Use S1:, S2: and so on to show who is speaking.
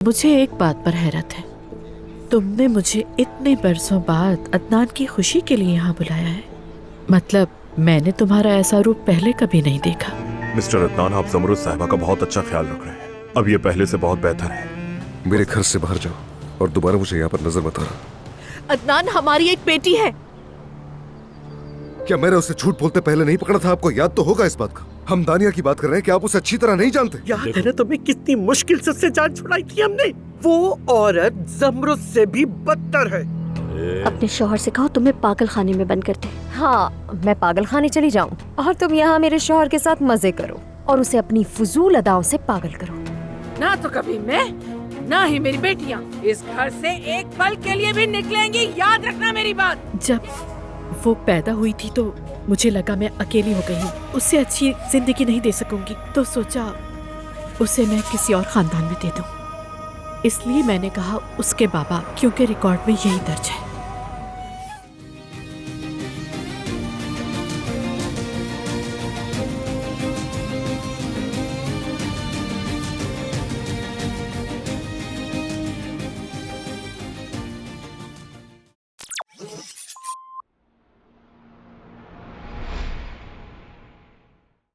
S1: मुझे एक बात पर हैरत है, तुमने मुझे इतने बरसों बाद अदनान की खुशी के लिए यहाँ बुलाया है। मतलब मैंने तुम्हारा ऐसा रूप पहले कभी नहीं देखा।
S2: मिस्टर अदनान, आप ज़मरुद साहिबा का बहुत अच्छा ख्याल रख रहे हैं। अब ये पहले से बहुत बेहतर है।
S3: मेरे घर से बाहर जाओ और दोबारा मुझे यहाँ पर नजर मत आना।
S1: अदनान हमारी एक बेटी है।
S3: क्या मैंने उसे झूठ बोलते पहले नहीं पकड़ा था? आपको याद तो होगा इस बात का। हम दानिया की बात कर रहे हैं कि आप उसे अच्छी तरह नहीं जानते।
S4: याद है ना तुम्हें कितनी मुश्किल से उससे जान छुड़ाई थी हमने। वो औरत ज़मरुद से भी बदतर है।
S5: अपने शौहर से कहो तुम्हें पागल खाने में बंद कर दे।
S6: हाँ, मैं पागल खाने चली जाऊँ और तुम यहाँ मेरे शौहर के साथ मजे करो और उसे अपनी फजूल अदाओं से पागल करो।
S7: ना तो कभी मैं, ना ही मेरी बेटियाँ इस घर से एक पल के लिए भी निकलेंगी। याद रखना मेरी बात।
S1: जब वो पैदा हुई थी तो मुझे लगा मैं अकेली हो गई हूँ, उससे अच्छी जिंदगी नहीं दे सकूंगी, तो सोचा उसे मैं किसी और खानदान में दे दूं। इसलिए मैंने कहा उसके बाबा, क्योंकि रिकॉर्ड में यही दर्ज है।